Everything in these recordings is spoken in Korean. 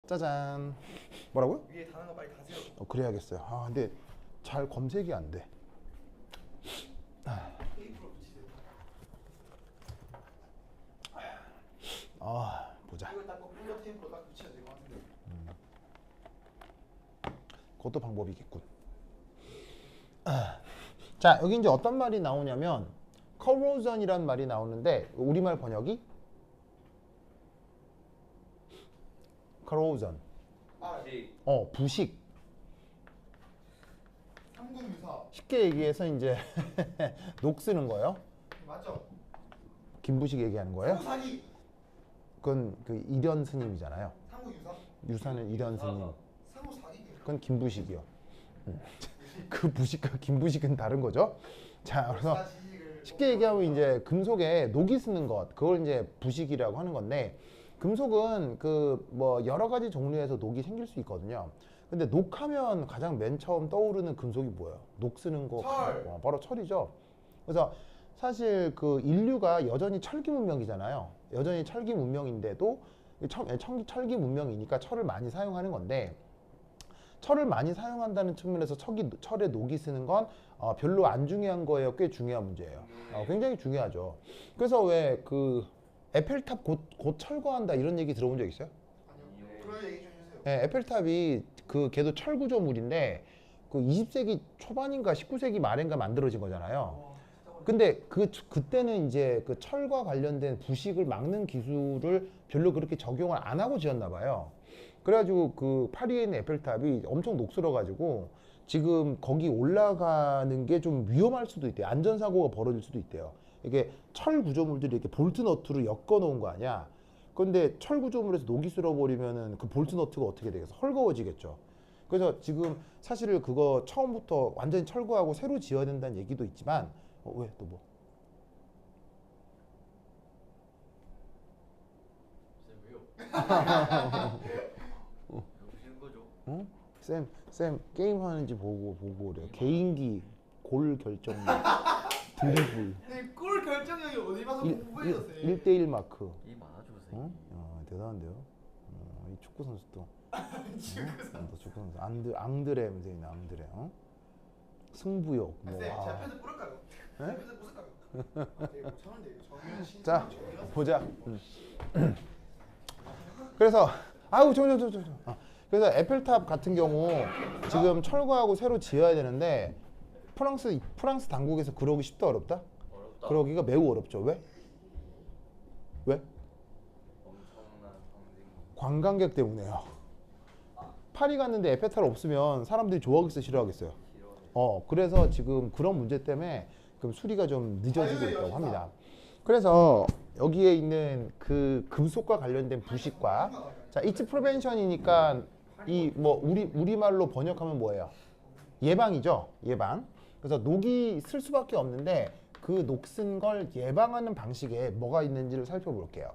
짜잔. 뭐라고요? 위에 단어가 빨리 가세요. 그래야겠어요. 아, 근데 잘 검색이 안 돼. 테이프로 붙이세요. 보자. 이걸 딱 폴더 테이프로 딱 붙여야 될 것 같은데. 그것도 방법이겠군. 자, 여기 이제 어떤 말이 나오냐면 corrosion이란 말이 나오는데 우리말 번역이 corrosion. 부식. 삼국유사. 쉽게 얘기해서 이제 녹 쓰는 거예요. 맞죠? 김부식 얘기하는 거예요. 삼국사기. 그건 그 이련 스님이잖아요. 삼국유사. 유사는 이련 스님. 삼국사기. 그건 김부식이요. 그 부식과 김부식은 다른 거죠. 자, 그래서 쉽게 얘기하면 이제 금속에 녹이 쓰는 것, 그걸 이제 부식이라고 하는 건데, 금속은 그 뭐 여러 가지 종류에서 녹이 생길 수 있거든요. 근데 녹하면 가장 맨 처음 떠오르는 금속이 뭐예요? 녹 쓰는 거 철. 바로 철이죠. 그래서 사실 그 인류가 여전히 철기 문명이잖아요. 여전히 철기 문명인데도 철기 문명이니까 철을 많이 사용하는 건데, 철을 많이 사용한다는 측면에서 철에 녹이 쓰는 건 별로 안 중요한 거예요. 꽤 중요한 문제예요. 굉장히 중요하죠. 그래서 왜 그 에펠탑 곧 철거한다 이런 얘기 들어본 적 있어요? 아니요. 그런 얘기 좀 해주세요. 네, 에펠탑이 그 걔도 철 구조물인데 그 20세기 초반인가 19세기 말인가 만들어진 거잖아요. 근데 그때는 이제 그 철과 관련된 부식을 막는 기술을 별로 그렇게 적용을 안 하고 지었나 봐요. 그래가지고 그 파리에 있는 에펠탑이 엄청 녹슬어가지고 지금 거기 올라가는 게 좀 위험할 수도 있대요. 안전사고가 벌어질 수도 있대요. 이게 철 구조물들이 이렇게 볼트 너트로 엮어 놓은 거 아니야. 근데 철 구조물에서 녹이 쓸어버리면은 그 볼트 너트가 어떻게 되겠어? 헐거워지겠죠. 그래서 지금 사실 그거 처음부터 완전히 철거하고 새로 지어야 된다는 얘기도 있지만, 왜 또 뭐? 쌤 왜요? 배우시는 거죠? 응? 쌤 게임 하는지 보고 그래요. 개인기 골 결정력 드리블 근데 골 결정력이 어디 가서 공부해줬어요? 1대1 마크. 게임 안 하죠 어? 선생님. 야, 대단한데요. 이 축구 선수도. 너 축구 선수. 앙드레 선생님, 앙드레. 승부욕. 뭐. 쌤, 아. 제가 패드 뿌릴까요? 네? 제가 패드 부술까요? 이거 천원대요. 정윤 신. 자, 보자. 그래서 아우 저. 그래서 에펠탑 같은 경우 지금 철거하고 새로 지어야 되는데 프랑스 당국에서 그러기 쉽다 어렵다? 어렵다. 그러기가 매우 어렵죠. 왜? 왜? 엄청난 관광객 때문에요. 파리 갔는데 에펠탑 없으면 사람들이 좋아하겠어요, 싫어하겠어요? 그래서 지금 그런 문제 때문에 그럼 수리가 좀 늦어지고 있다고 합니다. 그래서 여기에 있는 그 금속과 관련된 부식과 자, 이츠 프리벤션이니까 이 뭐 우리말로 번역하면 뭐예요? 예방이죠. 예방. 그래서 녹이 쓸 수밖에 없는데 그 녹 쓴 걸 예방하는 방식에 뭐가 있는지를 살펴볼게요.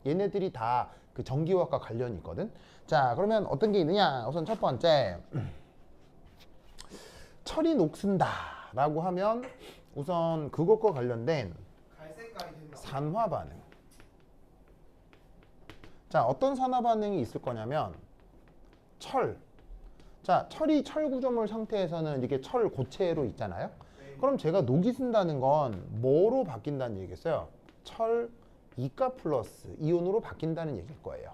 얘네들이 다 그 전기화학과 관련이 있거든. 자, 그러면 어떤 게 있느냐? 우선 첫 번째, 철이 녹슨다 라고 하면 우선 그것과 관련된 갈색깔이 된다. 산화 반응. 자, 어떤 산화 반응이 있을 거냐면 철. 자, 철이 철 구조물 상태에서는 이게 철 고체로 있잖아요. 네. 그럼 제가 녹이 쓴다는 건 뭐로 바뀐다는 얘기겠어요? 철 이가 플러스 이온으로 바뀐다는 얘기일 거예요.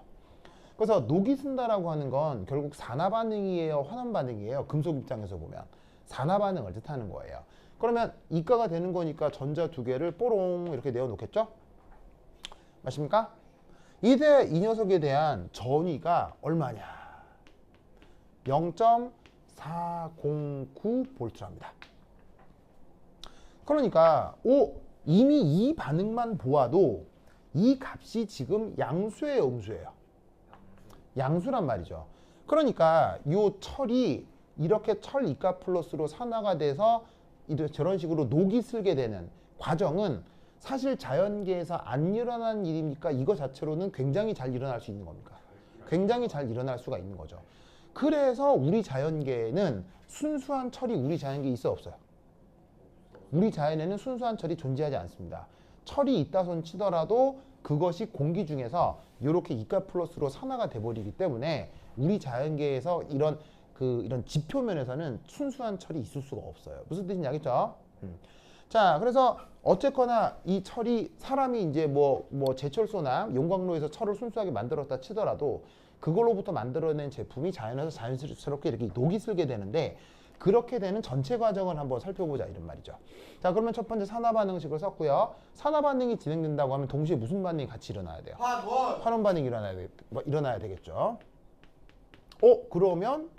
그래서 녹이 쓴다라고 하는 건 결국 산화 반응이에요, 환원 반응이에요. 금속 입장에서 보면 산화 반응을 뜻하는 거예요. 그러면 이가가 되는 거니까 전자 두 개를 뽀롱 이렇게 내어 놓겠죠? 맞습니까? 이 녀석에 대한 전위가 얼마냐? 0.409V랍니다. 그러니까 이미 이 반응만 보아도 이 값이 지금 양수예요, 음수예요? 양수란 말이죠. 그러니까 이 철이 이렇게 철 이가 플러스로 산화가 돼서 저런 식으로 녹이 슬게 되는 과정은 사실 자연계에서 안 일어난 일입니까? 이거 자체로는 굉장히 잘 일어날 수 있는 겁니까? 굉장히 잘 일어날 수가 있는 거죠. 그래서 우리 자연계에는 순수한 철이 우리 자연계에 있어 없어요? 우리 자연에는 순수한 철이 존재하지 않습니다. 철이 있다 손 치더라도 그것이 공기 중에서 이렇게 이가 플러스로 산화가 돼버리기 때문에 우리 자연계에서 이런 지표면에서는 순수한 철이 있을 수가 없어요. 무슨 뜻인지 알겠죠? 자, 그래서 어쨌거나 이 철이 사람이 이제 뭐 제철소나 용광로에서 철을 순수하게 만들었다 치더라도 그걸로부터 만들어낸 제품이 자연에서 자연스럽게 이렇게 녹이 슬게 되는데 그렇게 되는 전체 과정을 한번 살펴보자 이런 말이죠. 자, 그러면 첫 번째 산화 반응식을 썼고요. 산화 반응이 진행된다고 하면 동시에 무슨 반응이 같이 일어나야 돼요? 환원. 환원 반응이 일어나야 되겠죠. 그러면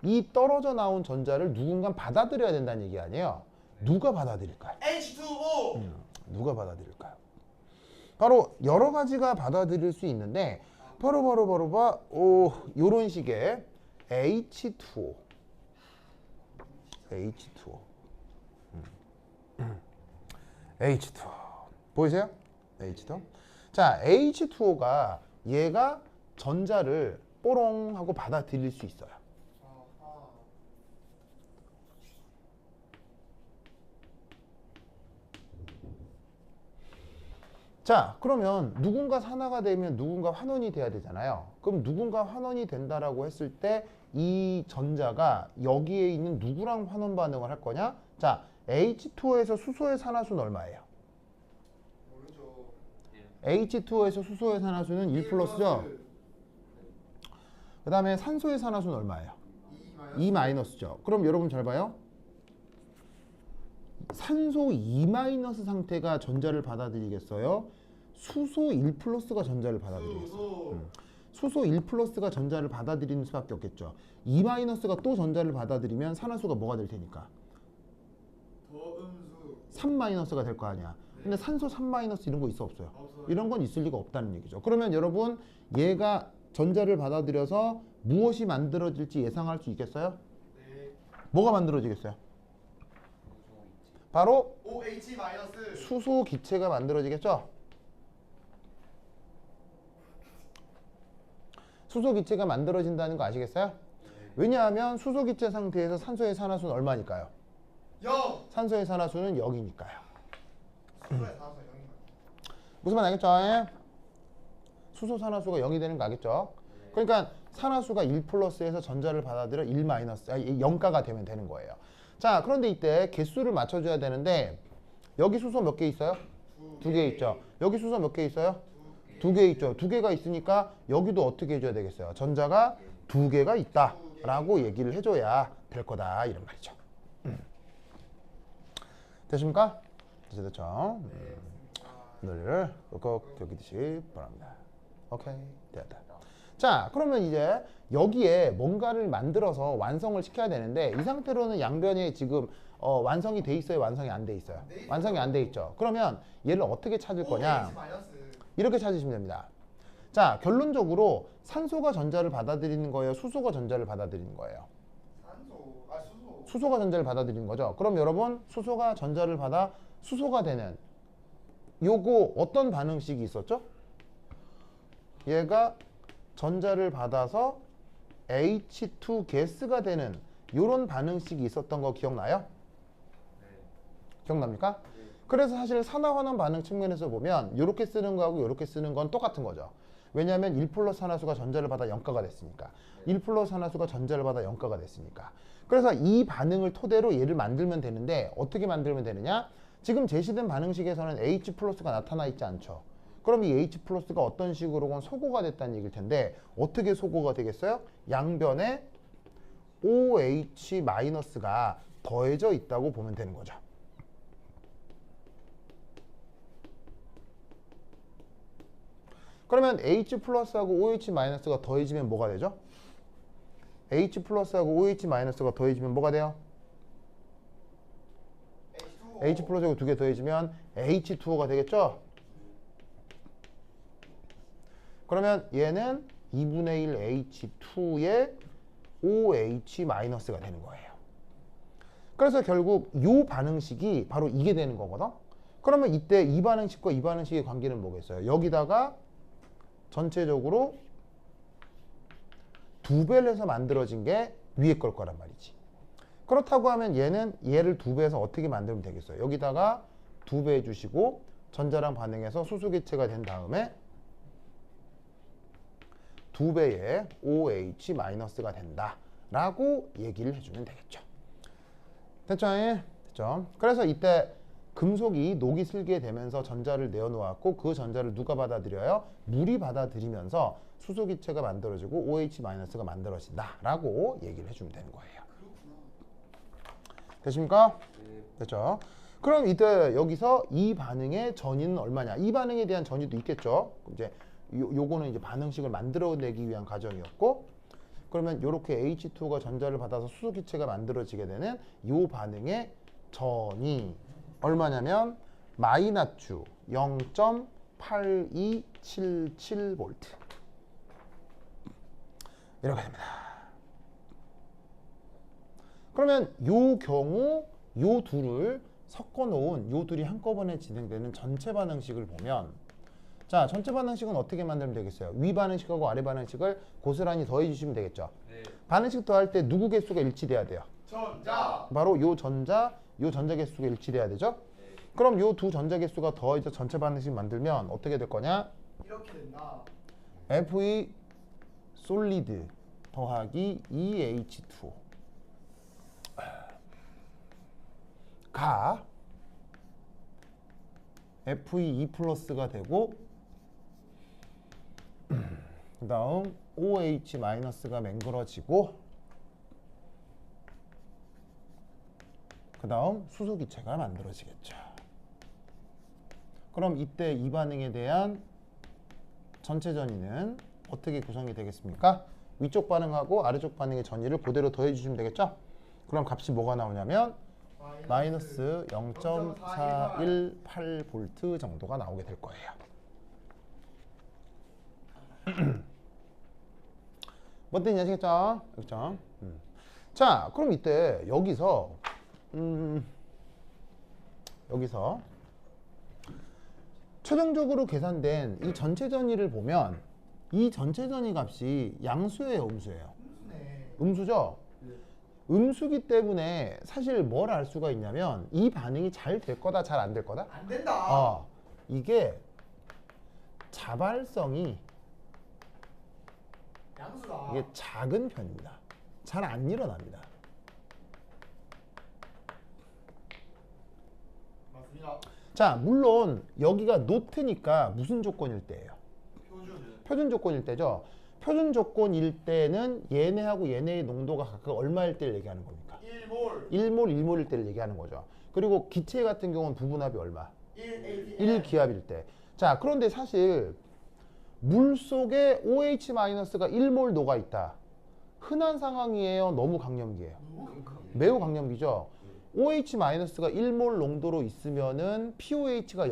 이 떨어져 나온 전자를 누군가 받아들여야 된다는 얘기 아니에요. 누가 받아들일까요? H2O. 누가 받아들일까요? 바로 여러 가지가 받아들일 수 있는데 바로 요런 식의 H2O H2O 보이세요? H2O. 자, H2O가 얘가 전자를 뽀롱 하고 받아들일 수 있어요. 자, 그러면 누군가 산화가 되면 누군가 환원이 돼야 되잖아요. 그럼 누군가 환원이 된다라고 했을 때 이 전자가 여기에 있는 누구랑 환원 반응을 할 거냐? 자, H2O에서 수소의 산화수는 얼마예요? 모르죠. H2O에서 수소의 산화수는 1 플러스죠? 그 다음에 산소의 산화수는 얼마예요? 2 마이너스죠. 그럼 여러분 잘 봐요. 산소 2 마이너스 상태가 전자를 받아들이겠어요? 수소 1 플러스가 전자를 받아들이겠어요? 수소 1 플러스가 전자를 받아들이는 수밖에 없겠죠. 2 마이너스가 또 전자를 받아들이면 산화수가 뭐가 될 테니까? 더음수. 3 마이너스가 될 거 아니야. 근데 산소 3 마이너스 이런 거 있어 없어요? 없어요. 이런 건 있을 리가 없다는 얘기죠. 그러면 여러분 얘가 전자를 받아들여서 무엇이 만들어질지 예상할 수 있겠어요? 네. 뭐가 만들어지겠어요? 바로 OH 마이너스. 수소 기체가 만들어지겠죠? 수소 기체가 만들어진다는 거 아시겠어요? 왜냐하면 수소 기체 상태에서 산소의 산화수는 얼마니까요? 0. 산소의 산화수는 0이니까요. 수소의 산화수 0. 무슨 말 알겠죠? 예? 수소 산화수가 0이 되는 거 알겠죠? 그러니까 산화수가 1 플러스에서 전자를 받아들여 1 마이너스, 0가가 되면 되는 거예요. 자, 그런데 이때 개수를 맞춰줘야 되는데 여기 수소 몇 개 있어요? 2개 있죠. 여기 수소 몇 개 있어요? 2개 있죠. 2개가 있으니까 여기도 어떻게 해줘야 되겠어요? 전자가 2개가 있다라고 얘기를 해줘야 될 거다 이런 말이죠. 되십니까? 됐죠? 오늘 꼭 여기듯이 바랍니다. 오케이, 됐다. 자, 그러면 이제 여기에 뭔가를 만들어서 완성을 시켜야 되는데 이 상태로는 양변이 지금 완성이 돼 있어요? 완성이 안 돼 있어요? 완성이 안 돼 있죠. 그러면 얘를 어떻게 찾을 거냐? OH 마이너스. 이렇게 찾으시면 됩니다. 자, 결론적으로 산소가 전자를 받아들이는 거예요? 수소가 전자를 받아들이는 거예요? 수소. 수소가 전자를 받아들이는 거죠. 그럼 여러분 수소가 전자를 받아 수소가 되는 요거 어떤 반응식이 있었죠? 얘가 전자를 받아서 H2 가스가 되는 요런 반응식이 있었던 거 기억나요? 기억납니까? 그래서 사실 산화환원 반응 측면에서 보면 이렇게 쓰는 거하고 이렇게 쓰는 건 똑같은 거죠. 왜냐하면 1 플러스 산화수가 전자를 받아 0가가 됐으니까. 1 플러스 산화수가 전자를 받아 0가가 됐으니까. 그래서 이 반응을 토대로 얘를 만들면 되는데 어떻게 만들면 되느냐? 지금 제시된 반응식에서는 H 플러스가 나타나 있지 않죠. 그럼 이 H 플러스가 어떤 식으로건 소고가 됐다는 얘기일 텐데 어떻게 소고가 되겠어요? 양변에 OH 마이너스가 더해져 있다고 보면 되는 거죠. 그러면 H 플러스하고 OH 마이너스가 더해지면 뭐가 되죠? H 플러스하고 OH 마이너스가 더해지면 뭐가 돼요? H2O. H 플러스하고 2개 더해지면 H2O가 되겠죠? 그러면 얘는 2분의 1 H2의 OH 마이너스가 되는 거예요. 그래서 결국 이 반응식이 바로 이게 되는 거거든. 그러면 이때 이 반응식과 이 반응식의 관계는 뭐겠어요? 여기다가 전체적으로 2배를 해서 만들어진 게 위에 걸 거란 말이지. 그렇다고 하면 얘는 얘를 2배해서 어떻게 만들면 되겠어요? 여기다가 2배 해주시고 전자랑 반응해서 수소기체가 된 다음에 2배의 OH-가 된다 라고 얘기를 해주면 되겠죠. 됐죠? 됐죠? 그래서 이때 금속이 녹이 슬게 되면서 전자를 내어놓았고 그 전자를 누가 받아들여요? 물이 받아들이면서 수소기체가 만들어지고 OH-가 만들어진다 라고 얘기를 해주면 되는 거예요. 됐습니까? 됐죠? 그럼 이때 여기서 이 반응의 전위는 얼마냐? 이 반응에 대한 전위도 있겠죠? 이제 요거는 이제 반응식을 만들어내기 위한 과정이었고, 그러면 이렇게 H2가 전자를 받아서 수소기체가 만들어지게 되는 이 반응의 전위 얼마냐면 마이너스 0.8277V 이렇게 됩니다. 그러면 요 경우 요 둘을 섞어 놓은 요 둘이 한꺼번에 진행되는 전체 반응식을 보면, 자, 전체 반응식은 어떻게 만들면 되겠어요? 위 반응식하고 아래 반응식을 고스란히 더해 주시면 되겠죠. 네. 반응식 더할 때 누구 개수가 일치돼야 돼요? 전자. 바로 요 전자 개수가 일치돼야 되죠. 그럼 요 두 전자 개수가 더해져 전체 반응식 만들면 어떻게 될 거냐? 이렇게 된다. Fe 솔리드 더하기 EH2O 가 Fe2 플러스가 되고 그 다음 OH 마이너스가 맹글어지고 그 다음 수소기체가 만들어지겠죠. 그럼 이때 이 반응에 대한 전체 전위는 어떻게 구성이 되겠습니까? 위쪽 반응하고 아래쪽 반응의 전위를 그대로 더해 주시면 되겠죠? 그럼 값이 뭐가 나오냐면 마이너스 0.418V 정도가 나오게 될 거예요. 뭔 뜻인지 아시겠죠? 그렇죠? 자, 그럼 이때 여기서 최종적으로 계산된 이 전체 전위를 보면 이 전체 전위 값이 양수예요, 음수예요? 음수네. 음수죠? 음수기 때문에 사실 뭘 알 수가 있냐면 이 반응이 잘 될 거다, 잘 안 될 거다? 안 된다. 이게 자발성이 양수다. 이게 작은 편입니다. 잘 안 일어납니다. 맞습니다. 자, 물론 여기가 노트니까 무슨 조건일 때예요? 표준. 표준 조건일 때죠. 표준 조건일 때는 얘네하고 얘네의 농도가 각각 얼마일 때를 얘기하는 겁니까? 1몰. 1몰, 1몰일 때를 얘기하는 거죠. 그리고 기체 같은 경우는 부분합이 얼마? 1 1기압일 때. 자, 그런데 사실 물 속에 OH-가 1몰 녹아 있다. 흔한 상황이에요? 너무 강염기예요? 매우 강염기죠. OH-가 1몰 농도로 있으면은 POH가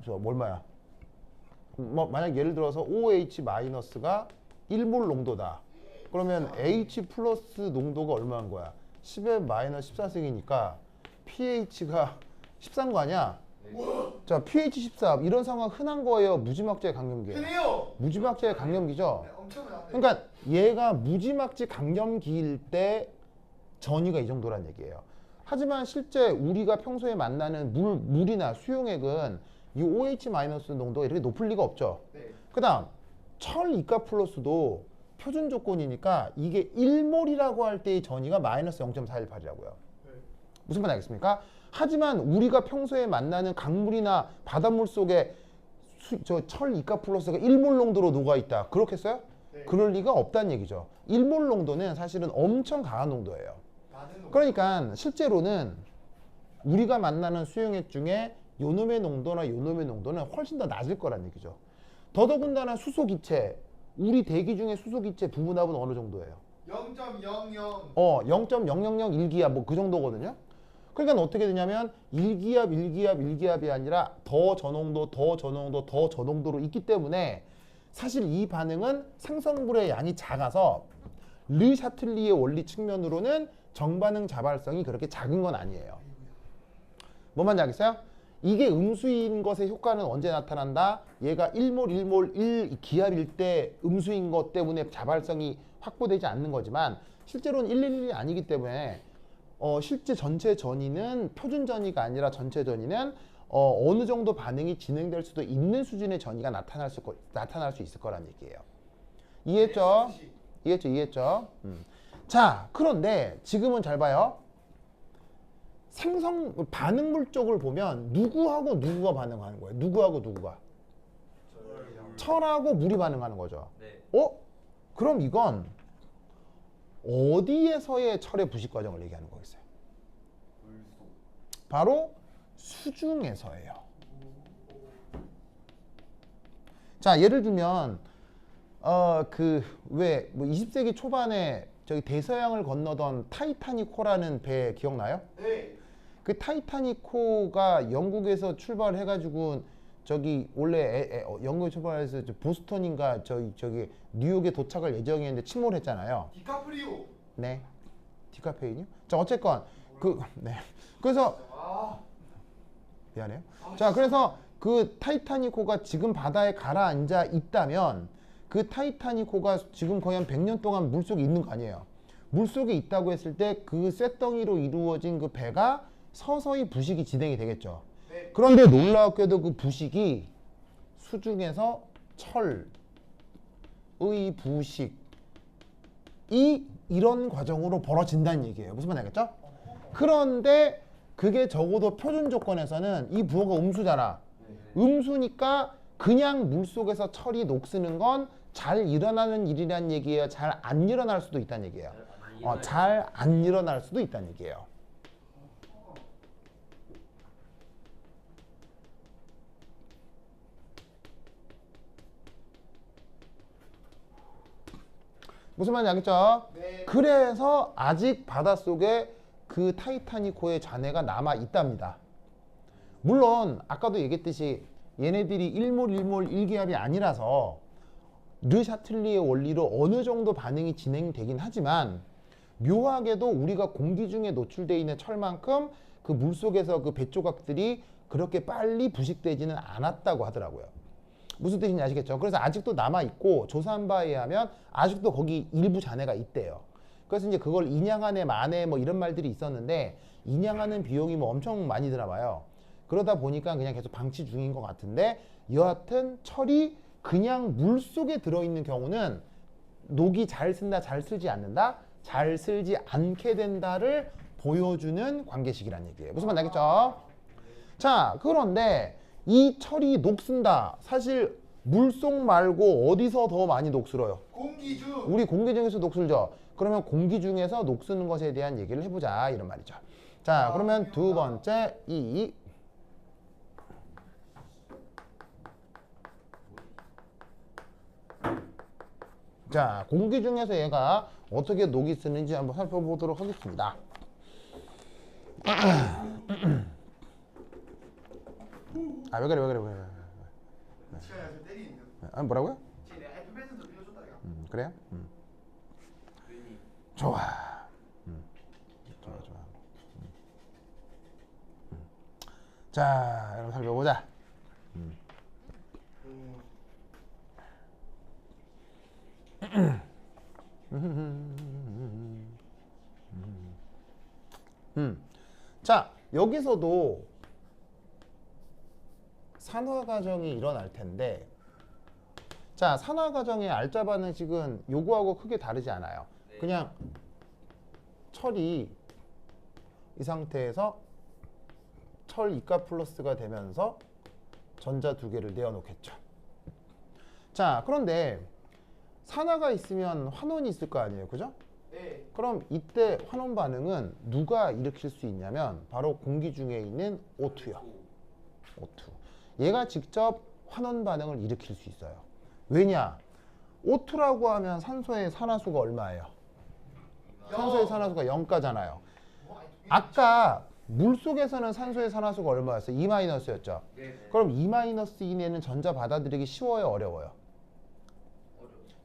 얼마야? 뭐 만약 예를 들어서 OH-가 1몰 농도다. 그러면 H 플러스 농도가 얼마인 거야? 10의 마이너스 14승이니까 pH가 14인 거 아니야? 자, pH 14 이런 상황 흔한 거예요. 무지막지의 강염기예요. 흔해요. 무지막지의 강염기죠. 네, 엄청나네. 그러니까 얘가 무지막지 강염기일 때 전위가 이 정도란 얘기예요. 하지만 실제 우리가 평소에 만나는 물이나 수용액은 이 OH- 농도가 이렇게 높을 리가 없죠. 네. 그 다음 철 이가 플러스도 표준 조건이니까 이게 1몰이라고 할 때의 전위가 마이너스 0.418이라고요. 네. 무슨 말 알겠습니까? 하지만 우리가 평소에 만나는 강물이나 바닷물 속에 철 이가 플러스가 1몰 농도로 녹아있다. 그렇겠어요? 네. 그럴 리가 없다는 얘기죠. 1몰 농도는 사실은 엄청 강한 농도예요. 많은 농도. 그러니까 실제로는 우리가 만나는 수용액 중에 요놈의 농도나 요놈의 농도는 훨씬 더 낮을 거란 얘기죠. 더더군다나 수소기체, 우리 대기 중에 수소기체 부분합은 어느 정도예요? 0.00. 0.0001기압 뭐 그 정도거든요. 그러니까 어떻게 되냐면 1기압이 아니라 더 저농도, 더 저농도, 더 저농도로 있기 때문에 사실 이 반응은 생성물의 양이 작아서 르 샤틀리의 원리 측면으로는 정반응 자발성이 그렇게 작은 건 아니에요. 뭔 말인지 알겠어요? 이게 음수인 것의 효과는 언제 나타난다? 얘가 1몰 1기압일 때 음수인 것 때문에 자발성이 확보되지 않는 거지만 실제로는 111이 아니기 때문에 실제 전체 전이는 표준 전이가 아니라 전체 전이는 어느 정도 반응이 진행될 수도 있는 수준의 전이가 나타날 수 있을 거란 얘기예요. 이해했죠? 이해했죠? 자, 그런데 지금은 잘 봐요. 반응물 쪽을 보면 누구하고 누구가 반응하는 거예요? 누구하고 누구가? 철하고 물이 반응하는 거죠. 네. 그럼 이건 어디에서의 철의 부식 과정을 얘기하는 거겠어요? 물속. 바로 수중에서예요. 자, 예를 들면 뭐 20세기 초반에 저기 대서양을 건너던 타이타닉호라는 배 기억나요? 네. 그 타이타닉호가 영국에서 출발해가지고 저기 원래 영국에 출발해서 보스턴인가 저기 뉴욕에 도착할 예정이었는데 침몰했잖아요. 디카프리오. 네, 디카페인이요? 자, 어쨌건 네. 그래서 미안해요. 자, 그래서 그 타이타닉호가 지금 바다에 가라앉아 있다면 그 타이타닉호가 지금 거의 한 100년 동안 물속에 있는 거 아니에요. 물속에 있다고 했을 때 그 쇳덩이로 이루어진 그 배가 서서히 부식이 진행이 되겠죠. 네. 그런데 놀랍게도 그 부식이 수중에서 철의 부식이 이런 과정으로 벌어진다는 얘기예요. 무슨 말인지 알겠죠? 그런데 그게 적어도 표준 조건에서는 이 부호가 음수잖아. 음수니까 그냥 물속에서 철이 녹쓰는 건 잘 일어나는 일이란 얘기예요. 잘 안 일어날 수도 있다는 얘기예요. 잘 안 일어날 수도 있다는 얘기예요. 무슨 말인지 알겠죠? 네. 그래서 아직 바닷속에 그 타이타닉호의 잔해가 남아 있답니다. 물론 아까도 얘기했듯이 얘네들이 일몰 일기압이 아니라서 르샤틀리의 원리로 어느 정도 반응이 진행되긴 하지만 묘하게도 우리가 공기 중에 노출되어 있는 철만큼 그 물속에서 그 배조각들이 그렇게 빨리 부식되지는 않았다고 하더라고요. 무슨 뜻인지 아시겠죠? 그래서 아직도 남아있고 조사한 바에 의하면 아직도 거기 일부 잔해가 있대요. 그래서 이제 그걸 인양하네 마네 뭐 이런 말들이 있었는데 인양하는 비용이 뭐 엄청 많이 들어봐요. 그러다 보니까 그냥 계속 방치 중인 것 같은데 여하튼 철이 그냥 물속에 들어있는 경우는 녹이 잘 쓴다 잘 쓰지 않는다 잘 쓸지 않게 된다를 보여주는 관계식이란 얘기예요. 무슨 말인지 알겠죠? 자, 그런데 이 철이 녹쓴다. 사실 물속 말고 어디서 더 많이 녹슬어요? 공기 중. 우리 공기 중에서 녹슬죠. 그러면 공기 중에서 녹쓰는 것에 대한 얘기를 해보자 이런 말이죠. 자, 그러면 두 번째 자, 공기 중에서 얘가 어떻게 녹이 쓰는지 한번 살펴보도록 하겠습니다. 왜 그래. 시간이 아직 때리는데. 뭐라고요? 제 알파벳에서 빌려줬다 내가. 그래요? 괜히. 좋아. 좋아. 자, 여러분 살펴보자. 자, 여기서도 산화 과정이 일어날 텐데, 자, 산화 과정의 알짜 반응식은 요거하고 크게 다르지 않아요. 네. 그냥 철이 이 상태에서 철 이가 플러스가 되면서 전자 두 개를 내어놓겠죠. 자, 그런데 산화가 있으면 환원이 있을 거 아니에요, 그죠? 네. 그럼 이때 환원 반응은 누가 일으킬 수 있냐면 바로 공기 중에 있는 O2요. O2. 얘가 직접 환원 반응을 일으킬 수 있어요. 왜냐? O2라고 하면 산소의 산화수가 얼마예요? 산소의 산화수가 0가잖아요. 아까 물속에서는 산소의 산화수가 얼마였어요? 2-였죠. 네. 그럼 2- 이내는 전자 받아들이기 쉬워요, 어려워요?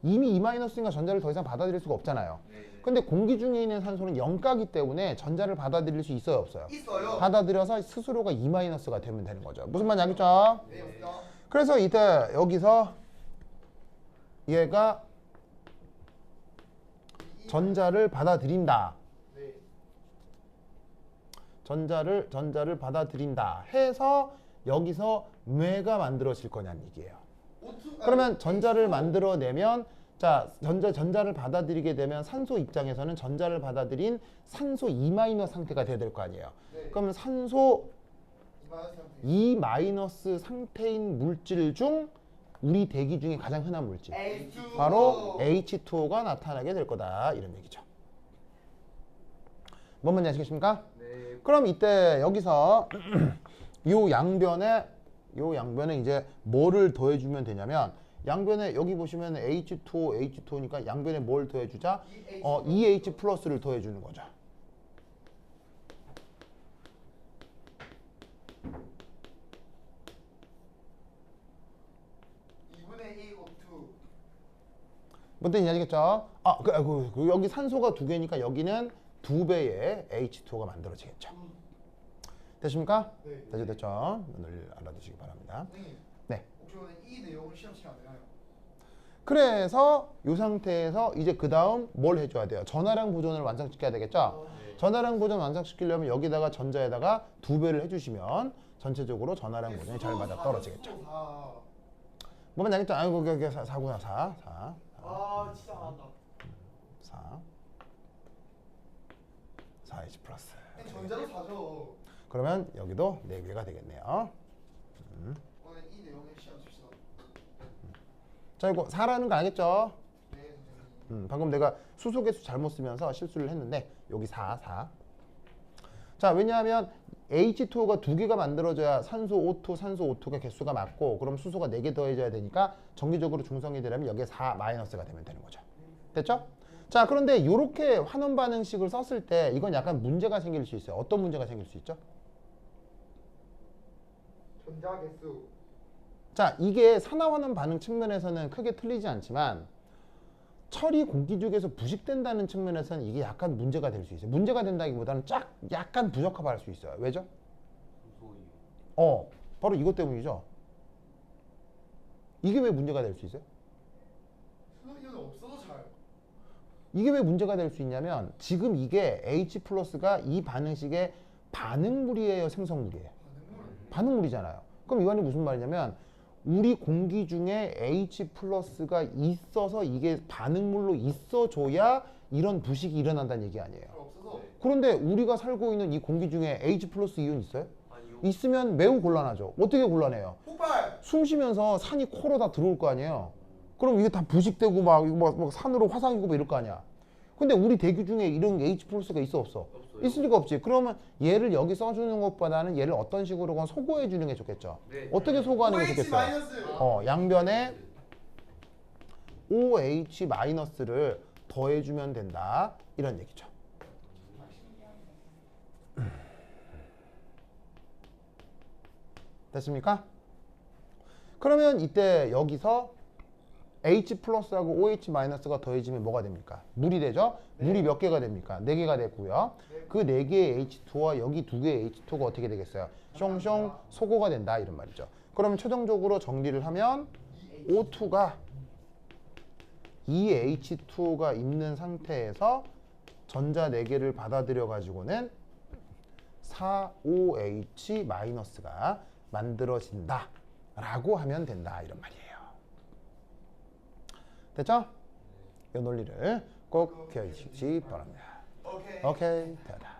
이미 2-이니까 전자를 더 이상 받아들일 수가 없잖아요. 근데 공기 중에 있는 산소는 0가기 때문에 전자를 받아들일 수 있어요, 없어요? 있어요. 받아들여서 스스로가 2-가 되면 되는 거죠. 무슨 말인지 알겠죠? 네, 없다. 그래서 이때 여기서 얘가 전자를 받아들인다. 네. 전자를 받아들인다 해서 여기서 뇌가 만들어질 거냐는 얘기예요. 그러면 전자를 만들어내면 자 전자를 받아들이게 되면 산소 입장에서는 전자를 받아들인 산소 2- 상태가 돼야 될 거 아니에요. 네. 그러면 산소 이마이너스 2- 상태인 물질 중 우리 대기 중에 가장 흔한 물질 H2O. 바로 H2O가 나타나게 될 거다 이런 얘기죠. 뭔 말인지 아시겠습니까? 네. 그럼 이때 여기서 요 양변에 이제 뭐를 더해주면 되냐면 양변에 여기 보시면 H2O, 양변에 뭘 더해주자? EH 플러스를 더해주는 거죠. 뭔 뜻인지 아시겠죠? 여기 산소가 2개니까 여기는 2배의 H2O가 만들어지겠죠. 됐습니까? 네. 됐죠? 오늘 알아두시기 바랍니다. 선생님, 네. 혹시 오늘 이 내용을 시험 치면 안 되나요? 그래서 이 상태에서 이제 그 다음 뭘 해줘야 돼요? 전화량 보존을 완성시켜야 되겠죠? 전화량 보존 완성시키려면 여기다가 전자에다가 2배를 해주시면 전체적으로 전화량 보존이 잘 맞아 떨어지겠죠. 뭐만 알겠죠? 아이고 4구나 4. 아 진짜 안 한다. 4H 플러스. 전자로 4죠. 그러면 여기도 4개가 되겠네요. 오늘 이 내용을 시험 칩시다. 자 이거 4라는 거 알겠죠? 네 선생님. 방금 내가 수소개수 잘못 쓰면서 실수를 했는데 여기 4. 자 왜냐하면 H2O가 2개가 만들어져야 산소 O2, 산소 O2가 개수가 맞고 그럼 수소가 4개 더해져야 되니까 정기적으로 중성이 되려면 여기에 4-가 되면 되는 거죠. 됐죠? 자 그런데 이렇게 환원 반응식을 썼을 때 이건 약간 문제가 생길 수 있어요. 어떤 문제가 생길 수 있죠? 전자 개수. 자 이게 산화환원 반응 측면에서는 크게 틀리지 않지만 철이 공기중에서 부식된다는 측면에서는 이게 약간 문제가 될 수 있어요. 문제가 된다기보다는 약간 부적합할 수 있어요. 왜죠? 소유. 바로 이것 때문이죠. 이게 왜 문제가 될 수 있어요? 수소이온은 없어도 잘. 이게 왜 문제가 될 수 있냐면 지금 이게 H 플러스가 이 반응식의 반응물이에요, 생성물이에요? 반응물이잖아요. 그럼 이 말이 무슨 말이냐면 우리 공기 중에 H 플러스가 있어서 이게 반응물로 있어줘야 이런 부식이 일어난다는 얘기 아니에요. 없어서. 그런데 우리가 살고 있는 이 공기 중에 H 플러스 이온 있어요? 아니요. 있으면 매우 곤란하죠. 어떻게 곤란해요? 폭발. 숨 쉬면서 산이 코로 다 들어올 거 아니에요. 그럼 이게 다 부식되고 막 산으로 화상이고 뭐 이럴 거 아니야. 근데 우리 대기 중에 이런 H 플러스가 있어 없어? 없어요. 있을 리가 없지. 그러면 얘를 여기 써주는 것보다는 얘를 어떤 식으로건 소거해 주는 게 좋겠죠. 네. 어떻게 소거하는 게 OH 좋겠어요? 마이너스. 양변에 OH-를 더해주면 된다. 이런 얘기죠. 됐습니까? 그러면 이때 여기서 H 플러스하고 OH-가 더해지면 뭐가 됩니까? 물이 되죠? 물이 몇 개가 됩니까? 4개가 됐고요. 그 4개의 H2와 여기 2개의 H2가 어떻게 되겠어요? 숑숑 소거가 된다 이런 말이죠. 그러면 최종적으로 정리를 하면 O2가 2H2가 있는 상태에서 전자 4개를 받아들여 가지고는 4OH-가 만들어진다 라고 하면 된다 이런 말이에요. 됐죠? 이 논리를 꼭 기억해 주시기 바랍니다. 오케이. 됐다.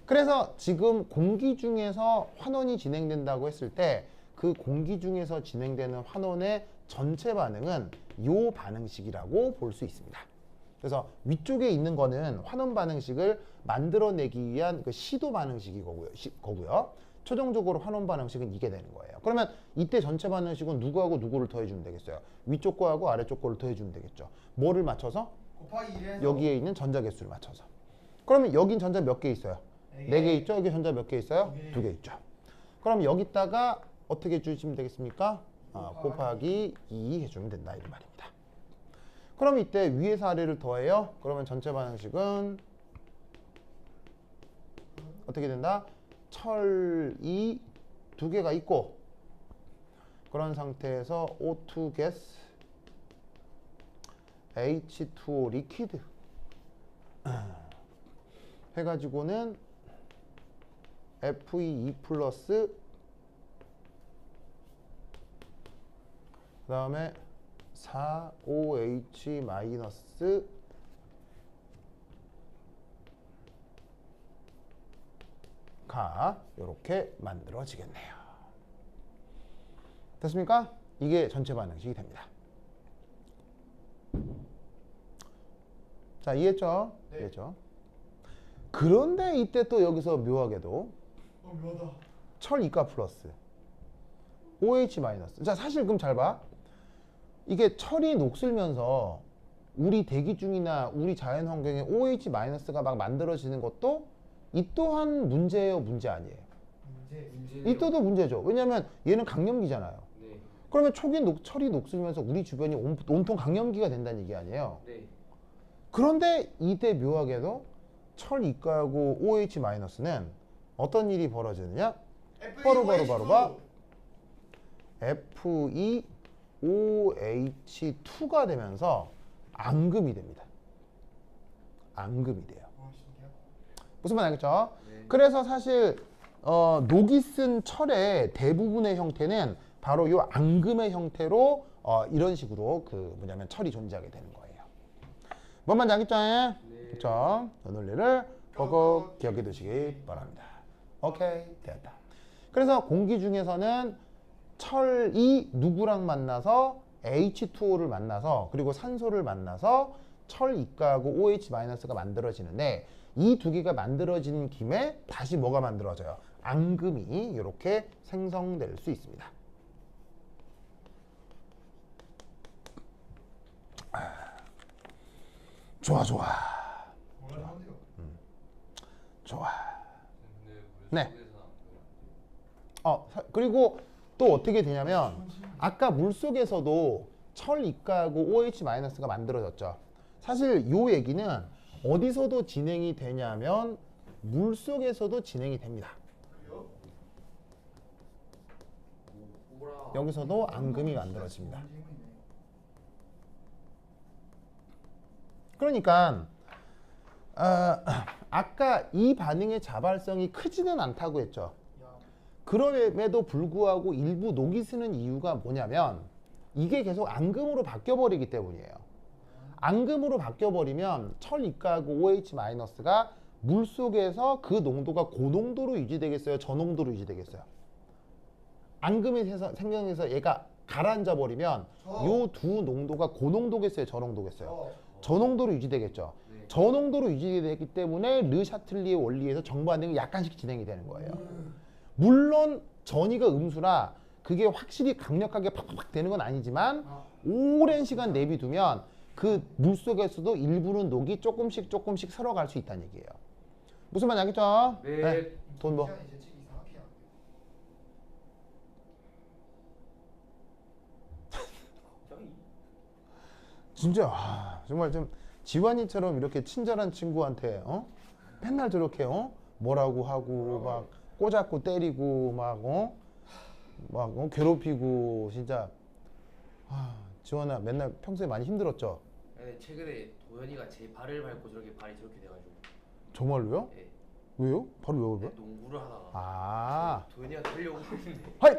그래서 지금 공기 중에서 환원이 진행된다고 했을 때 그 공기 중에서 진행되는 환원의 전체 반응은 요 반응식이라고 볼 수 있습니다. 그래서 위쪽에 있는 거는 환원 반응식을 만들어내기 위한 그 시도 반응식이고요. 최종적으로 환원 반응식은 이게 되는 거예요. 그러면 이때 전체 반응식은 누구하고 누구를 더해주면 되겠어요? 위쪽 거하고 아래쪽 거를 더해주면 되겠죠. 뭐를 맞춰서? 곱하기 1에서 여기에 있는 전자 개수를 맞춰서. 그러면 여긴 전자 몇 개 있어요? 4개 있죠? 여기 전자 몇 개 있어요? 2개 있죠. 그럼 여기다가 어떻게 해주시면 되겠습니까? 곱하기 2 해주면 된다 이 말입니다. 그럼 이때 위에서 아래를 더해요. 그러면 전체 반응식은 어떻게 된다? 철이 2개가 있고 그런 상태에서 O2 gas, H2O 리퀴드 해가지고는 Fe2 플러스 그 다음에 4OH 마이너스 가 이렇게 만들어지겠네요. 됐습니까? 이게 전체 반응식이 됩니다. 자, 이해했죠? 네. 이해했죠? 그런데 이때 또 여기서 묘하게도 묘하다. 철 이가 플러스 OH 마이너스. 자, 사실 그럼 잘 봐. 이게 철이 녹슬면서 우리 대기 중이나 우리 자연 환경에 OH 마이너스가 막 만들어지는 것도 이 또한 문제예요, 문제 아니에요? 문제. 이 또도 문제죠. 왜냐하면 얘는 강염기잖아요. 네. 그러면 철이 녹슬면서 우리 주변이 온통 강염기가 된다는 얘기 아니에요? 네. 그런데 이때 묘하게도 철 이가하고 OH 마이너스는 어떤 일이 벌어지느냐? 바로 FeOH2가 되면서 앙금이 됩니다. 앙금이 돼요. 와, 신기하다. 무슨 말 알겠죠? 네. 그래서 사실 녹이 쓴 철의 대부분의 형태는 바로 이 앙금의 형태로 이런 식으로 그 뭐냐면 철이 존재하게 되는 거예요. 뭔 말인지 알겠죠? 네. 그렇죠? 이 논리를 꼭 기억해 두시기 바랍니다. 오케이, 됐다. 그래서 공기 중에서는 철이 누구랑 만나서 H2O를 만나서 그리고 산소를 만나서 철 이가하고 OH 마이너스가 만들어지는데 이 두 개가 만들어지는 김에 다시 뭐가 만들어져요? 앙금이 이렇게 생성될 수 있습니다. 좋아, 좋아, 뭐라 하는데요? 좋아. 근데 네. 물속에서는 안 돼요. 그리고 또 어떻게 되냐면 아까 물속에서도 철 이가하고 OH 마이너스가 만들어졌죠. 사실 요 얘기는 어디서도 진행이 되냐면 물속에서도 진행이 됩니다. 그래요? 오라. 여기서도 앙금이 만들어집니다. 그러니까 아까 이 반응의 자발성이 크지는 않다고 했죠. 야, 그럼에도 불구하고 일부 녹이 쓰는 이유가 뭐냐면 이게 계속 앙금으로 바뀌어버리기 때문이에요. 앙금으로 바뀌어버리면 철 이가하고 OH 마이너스가 물속에서 그 농도가 고농도로 유지되겠어요? 저농도로 유지되겠어요? 앙금이 생겨서 얘가 가라앉아 버리면 요 두 농도가 고농도겠어요? 저농도겠어요? 저농도로 유지되겠죠. 네. 저농도로 유지되기 때문에 르샤틀리의 원리에서 정반응이 약간씩 진행이 되는 거예요. 물론 전이가 음수라 그게 확실히 강력하게 팍팍 되는 건 아니지만 오랜 시간 내비두면 그 물속에서도 일부는 녹이 조금씩 설어갈 수 있다는 얘기예요. 무슨 말인지 알겠죠? 네. 돈 뭐? 시간이 예측이 이상하게 안 돼요. 갑자기? 진짜 정말 좀 지환이처럼 이렇게 친절한 친구한테 맨날 저렇게 뭐라고 하고 막 꼬잡고 때리고 막 괴롭히고 진짜 지환아 맨날 평소에 많이 힘들었죠? 네, 최근에 도현이가 제 발을 밟고 저렇게 발이 저렇게 돼가지고. 정말로요? 네. 왜요? 바로 왜 그래요? 농구를 하다가 아, 도현이가 달려오고 있는데. 하이!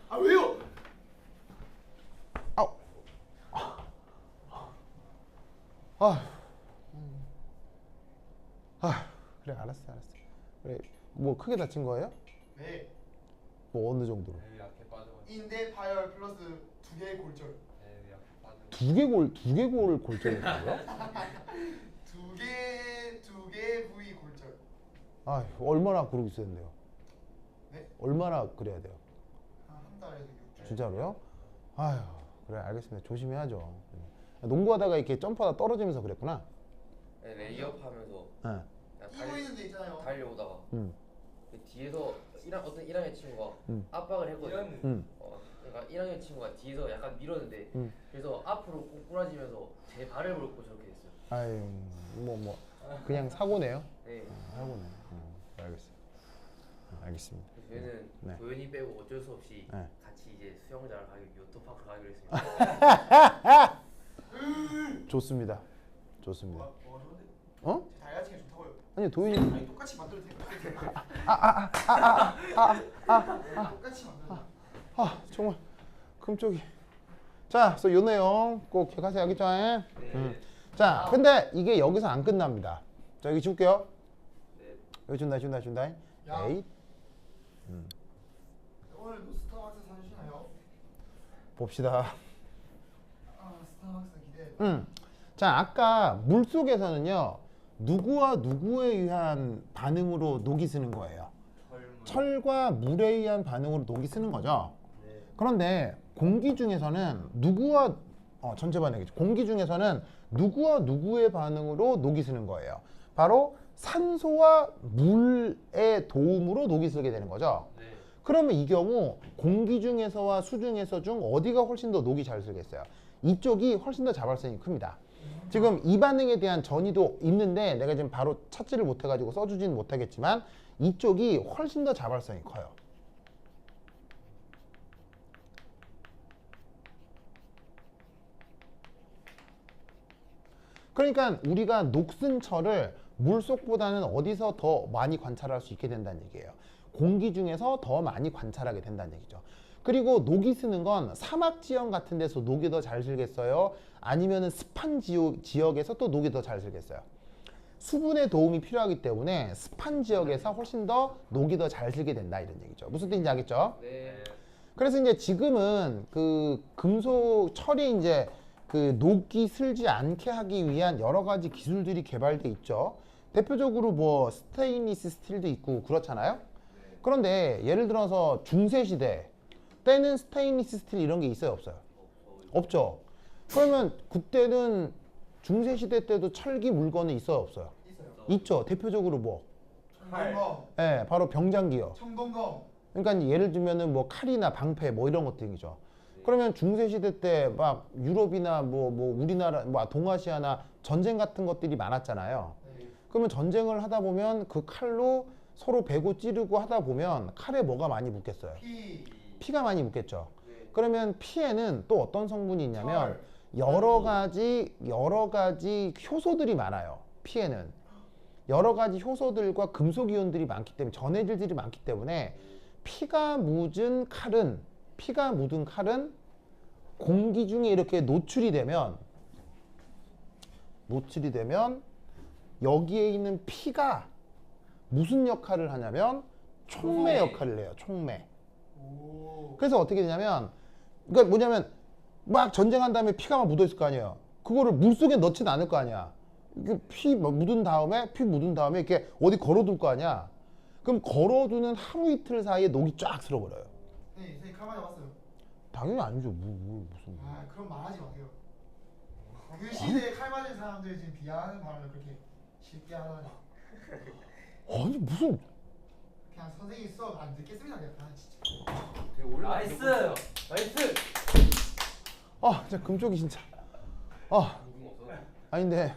아 왜요? 아우. 아, 그래 알았어. 그래 뭐 크게 다친 거예요? 네. 뭐 어느 정도로? 네, 약해 빠져가지고. 인대 파열 플러스 2개의 골절. 네, 약해 빠져. 두 개 골 골절했다고요? 두 개 부위 골절. 아, 얼마나 그러고 있어야 된대요? 네? 얼마나 그래야 돼요? 한 달에서 6주. 진짜로요? 아휴, 그래 알겠습니다. 조심해야죠. 농구하다가 이렇게 점프하다 떨어지면서 그랬구나. 네, 레이업 하면서 응. 그냥 뛰고 있는 데 있잖아요. 달려오다가 응. 그 뒤에서 어떤 1학년 친구가 음. 압박을 했거든요. 응. 그러니까 1학년 친구가 뒤에서 약간 밀었는데 응. 그래서 앞으로 꼬꾸라지면서 제 발을 물고 저렇게 됐어요. 아유, 뭐 그냥 사고네요. 네. 사고네. 알겠어요. 알겠습니다. 그래서 저희는 네. 도현이 빼고 어쩔 수 없이 네. 같이 이제 수영장을 가기 위해 워터파크 가기로 했습니다. 좋습니다. 좋습니다. 뭐가 좋은데? 어? 제 다이어트가 좋다고요. 아니 도윤이 아니 똑같이 만들어도 돼요. 똑같이 만들어. 아 정말 금쪽이. 자, 그래서 요 내용 꼭 기억하세요. 알겠죠? 네. 자, 근데 이게 여기서 안 끝납니다. 자, 여기 줄게요. 네. 여기 준다. 야. 에잇. 오늘도 스타벅스 사주시나요? 봅시다. 아 스타벅스 기대. 자, 아까 물 속에서는요, 누구와 누구에 의한 반응으로 녹이 쓰는 거예요. 철과 물에 의한 반응으로 녹이 쓰는 거죠. 네. 그런데 공기 중에서는 누구와 전체 반응이죠. 공기 중에서는 누구와 누구의 반응으로 녹이 쓰는 거예요. 바로 산소와 물의 도움으로 녹이 쓰게 되는 거죠. 네. 그러면 이 경우 공기 중에서와 수 중에서 중 어디가 훨씬 더 녹이 잘 쓰겠어요? 이쪽이 훨씬 더 자발성이 큽니다. 지금 이 반응에 대한 전이도 있는데 내가 지금 바로 찾지를 못해가지고 써주지는 못하겠지만 이쪽이 훨씬 더 자발성이 커요. 그러니까 우리가 녹슨 철을 물속보다는 어디서 더 많이 관찰할 수 있게 된다는 얘기예요. 공기 중에서 더 많이 관찰하게 된다는 얘기죠. 그리고 녹이 쓰는 건 사막 지형 같은 데서 녹이 더 잘 슬겠어요? 아니면은 습한 지역에서 또 녹이 더 잘 슬겠어요? 수분의 도움이 필요하기 때문에 습한 지역에서 훨씬 더 녹이 더 잘 슬게 된다 이런 얘기죠. 무슨 뜻인지 알겠죠? 네. 그래서 이제 지금은 그 금속 철이 이제 그 녹이 슬지 않게 하기 위한 여러 가지 기술들이 개발돼 있죠. 대표적으로 뭐 스테인리스 스틸도 있고 그렇잖아요. 그런데 예를 들어서 중세 시대 때는 스테인리스 스틸 이런 게 있어요, 없어요? 없죠. 그러면 그때는 중세 시대 때도 철기 물건은 있어요, 없어요? 있어요. 있죠. 대표적으로 뭐? 청동검, 예, 바로 병장기요. 청동검. 그러니까 예를 들면은 뭐 칼이나 방패 뭐 이런 것들이죠. 그러면 중세 시대 때 막 유럽이나 뭐 우리나라 뭐 동아시아나 전쟁 같은 것들이 많았잖아요. 네. 그러면 전쟁을 하다 보면 그 칼로 서로 베고 찌르고 하다 보면 칼에 뭐가 많이 묻겠어요? 피. 피가 많이 묻겠죠. 네. 그러면 피에는 또 어떤 성분이 있냐면 철. 여러 가지 효소들이 많아요. 피에는 여러 가지 효소들과 금속 이온들이 많기 때문에 전해질들이 많기 때문에 피가 묻은 칼은 공기 중에 이렇게 노출이 되면 여기에 있는 피가 무슨 역할을 하냐면 촉매 역할을 해요. 촉매. 오. 그래서 어떻게 되냐면 그러니까 뭐냐면 막 전쟁한 다음에 피가 막 묻어 있을 거 아니에요. 그거를 물속에 넣지는 않을 거 아니야. 이게 피 묻은 다음에 이렇게 어디 걸어둘 거 아니야. 그럼 걸어두는 하루 이틀 사이에 녹이 쫙 쓸어버려요. 네, 선생님 칼 맞아봤어요. 당연히 아니죠. 무슨. 아 그럼 말하지 마세요. 그 시대에 칼 맞은 사람들 지금 비하하는 발언을 그렇게 쉽게 하다니. 아니 무슨. 그냥 선생님 수업 안 듣겠습니다. 그냥 진짜. 되게 올라. 나이스! 나이스! 아 진짜 금쪽이 진짜. 아 녹음 없어. 아닌데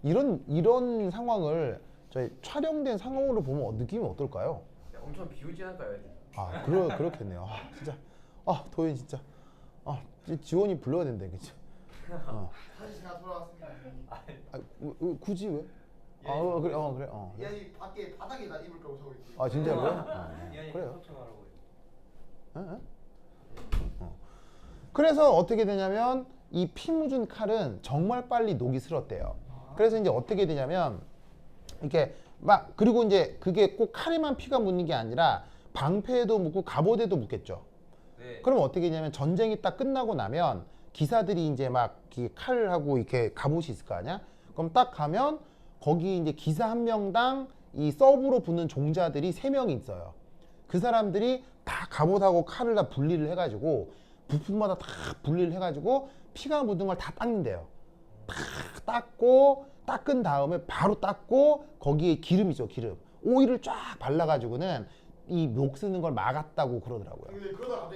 이런 상황을 저희 촬영된 상황으로 보면 느낌이 어떨까요? 엄청 비우지할까요, 애들? 아 그렇겠네요. 아 진짜. 아 도현 진짜. 아 지원이 불러야 된다 그치? 다시 제가 돌아왔습니다. 굳이 왜? 아 그래. 이 아이 밖에 바닥에다 입을 거고 저거 있지. 아 진짜로요? 이 그래요. 소통하라고 예? 그래서 어떻게 되냐면 이 피 묻은 칼은 정말 빨리 녹이 슬었대요. 그래서 이제 어떻게 되냐면 이렇게 막 그리고 이제 그게 꼭 칼에만 피가 묻는 게 아니라 방패에도 묻고 갑옷에도 묻겠죠. 네. 그럼 어떻게 되냐면 전쟁이 딱 끝나고 나면 기사들이 이제 막 칼하고 이렇게 갑옷이 있을 거 아니야? 그럼 딱 가면 거기 이제 기사 한 명당 이 서브로 붙는 종자들이 3명이 있어요. 그 사람들이 다 갑옷하고 칼을 다 분리를 해가지고 부품마다 다 분리를 해가지고 피가 묻은 걸 다 닦는데요. 다 닦고 닦은 다음에 바로 닦고 거기에 기름이죠, 기름. 오일을 쫙 발라가지고는 이 녹 쓰는 걸 막았다고 그러더라고요. 근데 그러다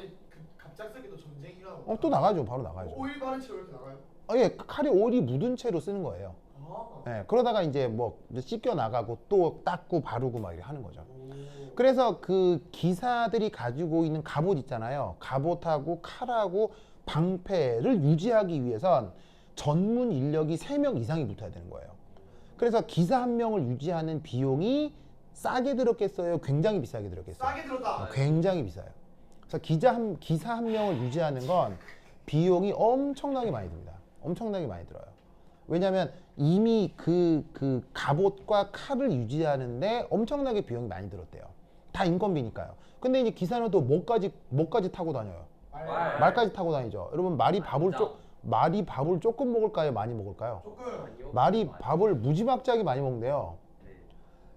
갑작스럽게 또 전쟁이 일어나고. 또 나가죠, 바로 나가죠. 오일 바른 채로 이렇게 나가요? 예, 칼이 오일이 묻은 채로 쓰는 거예요. 아. 예, 그러다가 이제 뭐 씻겨 나가고 또 닦고 바르고 막 이렇게 하는 거죠. 오. 그래서 그 기사들이 가지고 있는 갑옷 있잖아요. 갑옷하고 칼하고 방패를 유지하기 위해선 전문 인력이 3명 이상이 붙어야 되는 거예요. 그래서 기사 한 명을 유지하는 비용이 싸게 들었겠어요? 굉장히 비싸게 들었겠어요? 싸게 들었다. 굉장히 비싸요. 그래서 기사 한 명을 유지하는 건 비용이 엄청나게 많이 듭니다. 엄청나게 많이 들어요. 왜냐하면 이미 그 갑옷과 칼을 유지하는데 엄청나게 비용이 많이 들었대요. 다 인건비니까요. 근데 이제 기사는 또 뭐까지 타고 다녀요? 말까지 타고 다니죠. 여러분 말이 밥을 조금 먹을까요? 많이 먹을까요? 조금. 아니요. 말이 밥을 무지막지하게 많이 먹는데요.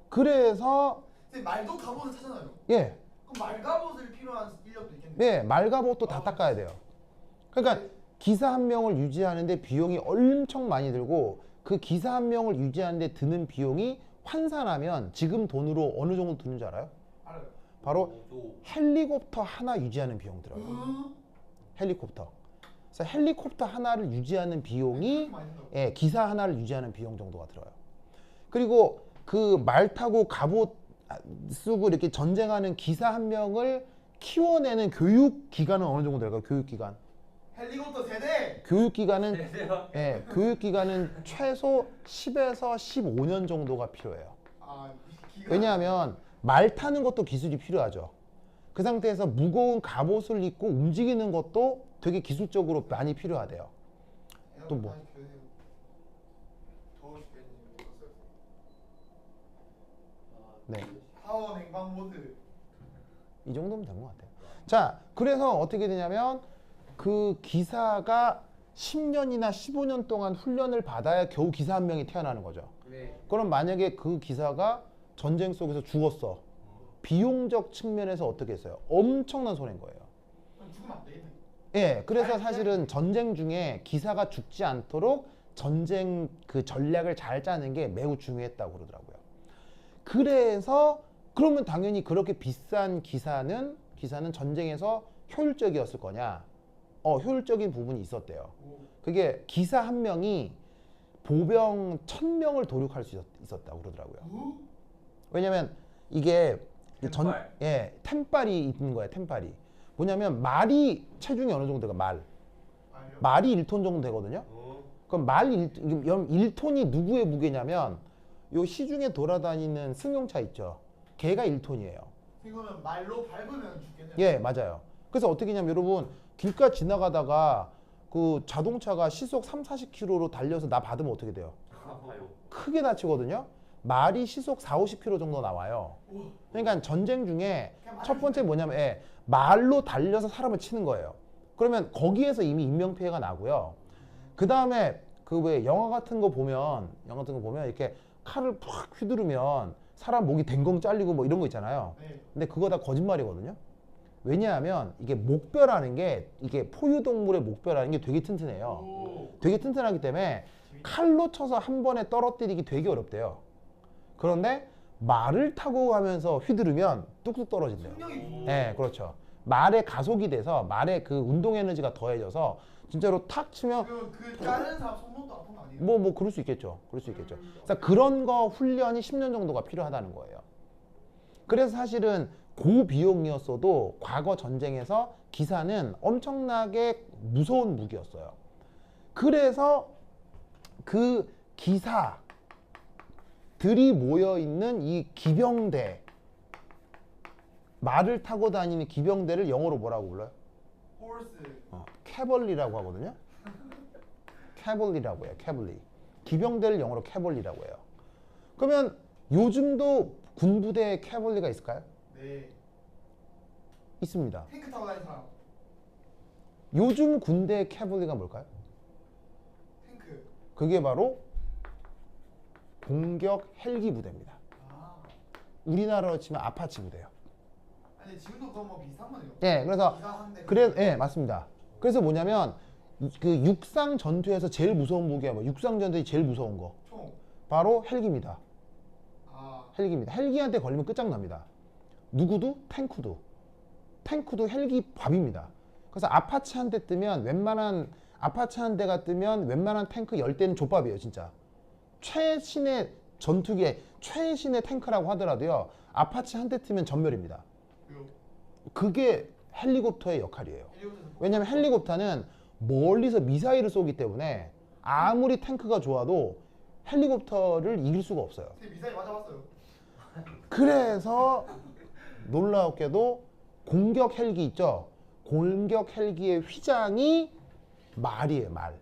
그래서 근데 말도 갑옷을 타잖아요. 예, 그럼 말갑옷을 필요한 인력도 있겠네요. 네, 말갑옷도 다 닦아야 돼요. 그러니까 기사 한 명을 유지하는데 비용이 엄청 많이 들고 그 기사 한 명을 유지하는데 드는 비용이 환산하면 지금 돈으로 어느 정도 드는 줄 알아요? 알아요. 바로 헬리콥터 하나 유지하는 비용 들어요. 헬리콥터. 그래서 헬리콥터 하나를 유지하는 비용이 많이 든다고. 예, 기사 하나를 유지하는 비용 정도가 들어요. 그리고 그 말 타고 갑옷 쓰고 이렇게 전쟁하는 기사 한 명을 키워내는 교육 기간은 어느 정도 될까요? 교육 기간. 헬리콥터 세대. 교육 기간은 예, 교육 기간은 최소 10에서 15년 정도가 필요해요. 아, 왜냐하면 말 타는 것도 기술이 필요하죠. 그 상태에서 무거운 갑옷을 입고 움직이는 것도 되게 기술적으로 많이 필요하대요. 또 뭐? 더워 죽겠네. 네. 파워 냉방 모드. 이 정도면 된 것 같아요. 자, 그래서 어떻게 되냐면 그 기사가 10년이나 15년 동안 훈련을 받아야 겨우 기사 한 명이 태어나는 거죠. 네. 그럼 만약에 그 기사가 전쟁 속에서 죽었어. 비용적 측면에서 어떻게 했어요? 엄청난 손해인 거예요. 그럼 죽으면 안 되겠네. 예, 그래서 사실은 전쟁 중에 기사가 죽지 않도록 전쟁 그 전략을 잘 짜는 게 매우 중요했다고 그러더라고요. 그래서 그러면 당연히 그렇게 비싼 기사는 전쟁에서 효율적이었을 거냐? 효율적인 부분이 있었대요. 그게 기사 한 명이 보병 1000명을 도륙할 수 있었다고 그러더라고요. 왜냐면 이게 템빨. 템빨이 있는 거예요. 템빨이. 뭐냐면 말이 체중이 어느 정도 돼가 말이요? 말이 1톤 정도 되거든요. 그럼 1톤이 누구의 무게냐면 요 시중에 돌아다니는 승용차 있죠. 걔가 1톤이에요. 이거는 말로 밟으면 죽겠네요. 예, 맞아요. 그래서 어떻게 하냐면 여러분 길가 지나가다가 그 자동차가 시속 3, 40km로 달려서 나 받으면 어떻게 돼요? 아파요. 크게 다치거든요. 말이 시속 4, 50km 정도 나와요. 그러니까 전쟁 중에 첫 번째 뭐냐면 말로 달려서 사람을 치는 거예요. 그러면 거기에서 이미 인명피해가 나고요. 그 다음에 그 왜 영화 같은 거 보면 이렇게 칼을 팍 휘두르면 사람 목이 댕공 잘리고 뭐 이런 거 있잖아요. 네. 근데 그거 다 거짓말이거든요. 왜냐하면 이게 목뼈라는 게 이게 포유동물의 목뼈라는 게 되게 튼튼해요. 오. 되게 튼튼하기 때문에 칼로 쳐서 한 번에 떨어뜨리기 되게 어렵대요. 그런데 말을 타고 가면서 휘두르면 뚝뚝 떨어진대요. 승력이 네, 그렇죠. 말의 가속이 돼서 말의 그 운동 에너지가 더해져서 진짜로 탁 치면 그럼 그 다른 사람 손목도 아픈 거 아니에요? 뭐 그럴 수 있겠죠. 그래서 그런 거 훈련이 10년 정도가 필요하다는 거예요. 그래서 사실은 고비용이었어도 과거 전쟁에서 기사는 엄청나게 무서운 무기였어요. 그래서 그 기사들이 모여 있는 이 기병대, 말을 타고 다니는 기병대를 영어로 뭐라고 불러요? 홀스. 캐벌리라고 하거든요. 캐벌리라고 해요. 캐벌리. 기병대를 영어로 캐벌리라고 해요. 그러면 요즘도 군부대에 캐벌리가 있을까요? 네. 있습니다. 탱크 타고 다니는 사람. 요즘 군대의 캐벌리가 뭘까요? 탱크. 그게 바로 공격 헬기 부대입니다. 아. 우리나라로 치면 아파치 부대요. 아니 지금도 그거 뭐 비슷한 거네요. 예, 그래서 이상한데. 예, 맞습니다. 그래서 뭐냐면 그 육상 전투에서 제일 무서운 무기가 뭐 육상 전투에 제일 무서운 거 총. 바로 헬기입니다. 아. 헬기입니다. 헬기한테 걸리면 끝장납니다. 누구도 탱크도 헬기 밥입니다. 그래서 아파치 한 대 뜨면 아파치 한 대가 뜨면 웬만한 탱크 10대는 족밥이에요, 진짜. 최신의 전투기에 최신의 탱크라고 하더라도요. 아파치 한 대 뜨면 전멸입니다. 왜요? 그게 헬리콥터의 역할이에요. 헬리콥터에서 왜냐면 헬리콥터는 멀리서 미사일을 쏘기 때문에 아무리 탱크가 좋아도 헬리콥터를 이길 수가 없어요. 근데 미사일 맞아봤어요. 그래서 놀라웠게도 공격 헬기 있죠. 공격 헬기의 휘장이 말이에요, 말.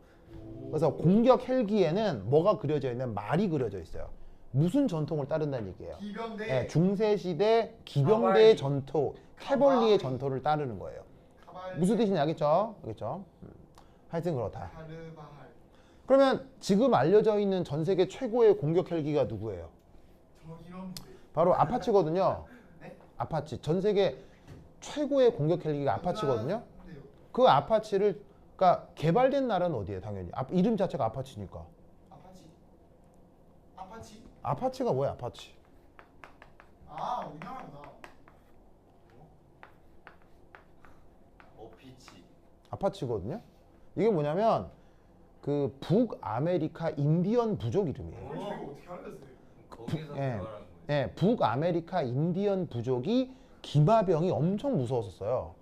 그래서 공격 헬기에는 뭐가 그려져 있는 말이 그려져 있어요. 무슨 전통을 따른다는 얘기예요. 기병대. 네, 중세시대 기병대의 전투, 캐벌리의 전투를 따르는 거예요. 카발. 무슨 뜻인지 알겠죠? 알겠죠? 하여튼 그렇다. 카르바할. 그러면 지금 알려져 있는 전 세계 최고의 공격 헬기가 누구예요? 정인원 부대. 바로 아파치거든요. 네? 아파치. 전 세계 최고의 공격 헬기가 아파치거든요. 근데요. 그 아파치를 그러니까 개발된 나라는 어디예요? 당연히. 이름 자체가 아파치니까. 아파치. 아파치? 아파치가 뭐야? 아파치. 아 우리나라구나. 어피치. 아파치거든요. 이게 뭐냐면 그 북아메리카 인디언 부족 이름이에요. 이거 어떻게 알았어요? 거기서 예. 개발한 거예요. 예, 북아메리카 인디언 부족이 기마병이 엄청 무서웠었어요.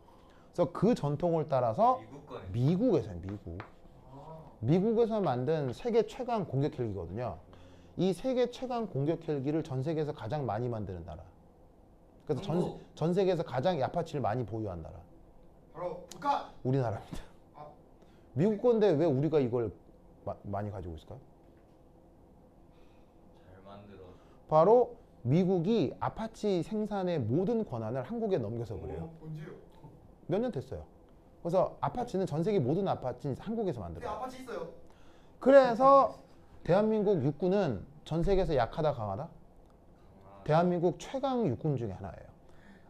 그래서 그 전통을 따라서 미국 거네. 미국에서요, 미국. 아. 미국에서 만든 세계 최강 공격 헬기거든요. 이 세계 최강 공격 헬기를 전 세계에서 가장 많이 만드는 나라. 그래서 한국. 전 세계에서 가장 아파치를 많이 보유한 나라. 바로 북한. 우리나라입니다. 아. 미국 건데 왜 우리가 이걸 많이 가지고 있을까요? 잘 만들어. 바로 미국이 아파치 생산의 모든 권한을 한국에 넘겨서 그래요. 언제요? 몇 년 됐어요. 그래서 아파치는 전 세계 모든 아파치는 한국에서 근데 만들어요. 아파치 있어요. 그래서 대한민국 육군은 전 세계에서 약하다 강하다? 대한민국 최강 육군 중에 하나예요.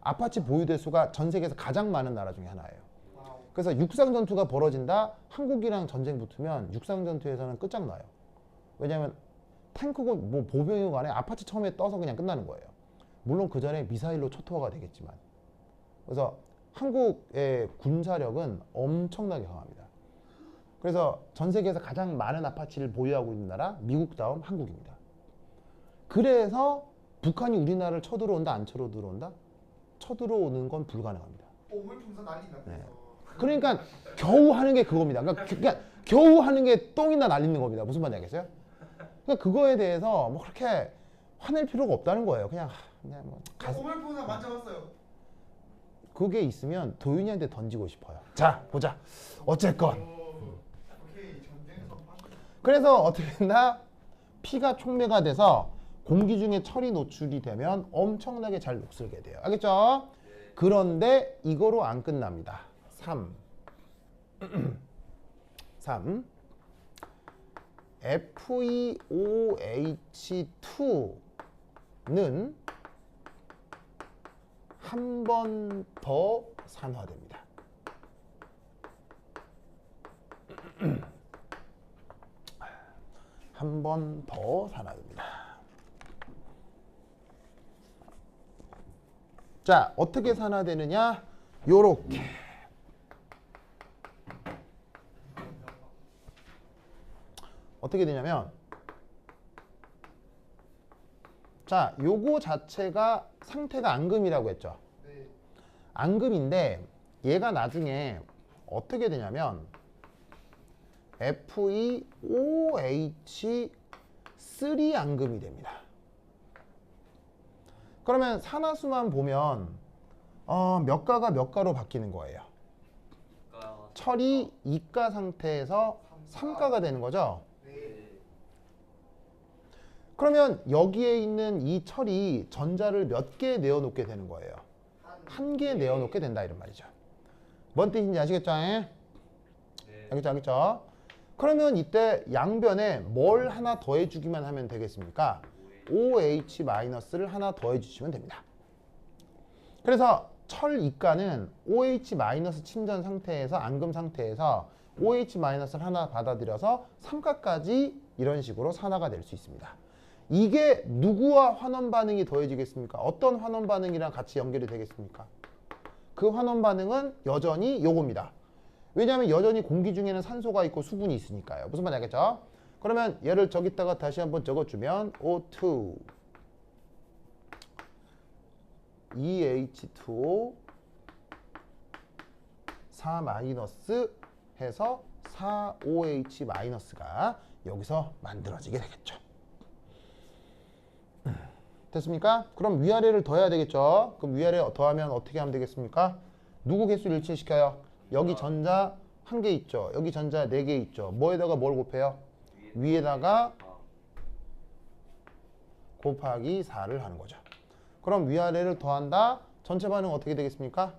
아파치 보유대 수가 전 세계에서 가장 많은 나라 중에 하나예요. 와우. 그래서 육상 전투가 벌어진다. 한국이랑 전쟁 붙으면 육상 전투에서는 끝장나요. 왜냐하면 탱크고 뭐 보병이고 간에 아파치 처음에 떠서 그냥 끝나는 거예요. 물론 그 전에 미사일로 초토화가 되겠지만. 그래서 한국의 군사력은 엄청나게 강합니다. 그래서 전 세계에서 가장 많은 아파치를 보유하고 있는 나라 미국 다음 한국입니다. 그래서 북한이 우리나라를 쳐들어온다 안 쳐들어온다? 쳐들어오는 건 불가능합니다. 오물풍선 날린다 그래서. 그러니까 겨우 하는 게 그겁니다. 그러니까 겨우 하는 게 똥이나 날리는 겁니다. 무슨 말인지 알겠어요? 그러니까 그거에 대해서 뭐 그렇게 화낼 필요가 없다는 거예요. 그냥 뭐 오물풍선 만져봤어요. 그게 있으면 도윤이한테 던지고 싶어요. 자, 보자. 어쨌건 오케이 전쟁에서 그래서 어떻게 했나? 피가 촉매가 돼서 공기 중에 철이 노출이 되면 엄청나게 잘 녹슬게 돼요. 알겠죠? 그런데 이거로 안 끝납니다. 3. 3. FeOH2는 한 번 더 산화됩니다. 한 번 더 산화됩니다. 자, 어떻게 산화되느냐? 요렇게. 어떻게 되냐면 자, 요거 자체가 상태가 앙금이라고 했죠. 네. 앙금인데 얘가 나중에 어떻게 되냐면 FeOH3 앙금이 됩니다. 그러면 산화수만 보면 몇 가가 몇 가로 바뀌는 거예요. 철이 2가 상태에서 3가가 되는 거죠. 네. 그러면 여기에 있는 이 철이 전자를 몇 개 내어놓게 되는 거예요. 한 개 내어놓게 된다 이런 말이죠. 뭔 뜻인지 아시겠죠? 네. 알겠죠? 그러면 이때 양변에 뭘 하나 더해주기만 하면 되겠습니까? OH-를 하나 더해주시면 됩니다. 그래서 철 이가는 OH- 침전 상태에서 앙금 상태에서 OH-를 하나 받아들여서 삼가까지 이런 식으로 산화가 될 수 있습니다. 이게 누구와 환원 반응이 더해지겠습니까? 어떤 환원 반응이랑 같이 연결이 되겠습니까? 그 환원 반응은 여전히 요겁니다. 왜냐하면 여전히 공기 중에는 산소가 있고 수분이 있으니까요. 무슨 말인지 알겠죠? 그러면 얘를 저기다가 다시 한번 적어주면 O2 2H2O 4 마이너스 해서 4OH 마이너스가 여기서 만들어지게 되겠죠. 됐습니까? 그럼 위아래를 더해야 되겠죠. 그럼 위아래 더하면 어떻게 하면 되겠습니까? 누구 개수를 일치시켜요? 여기 전자 1개 있죠. 여기 전자 4개 있죠. 뭐에다가 뭘 곱해요? 위에다가 곱하기 4를 하는 거죠. 그럼 위아래를 더한다. 전체 반응 어떻게 되겠습니까?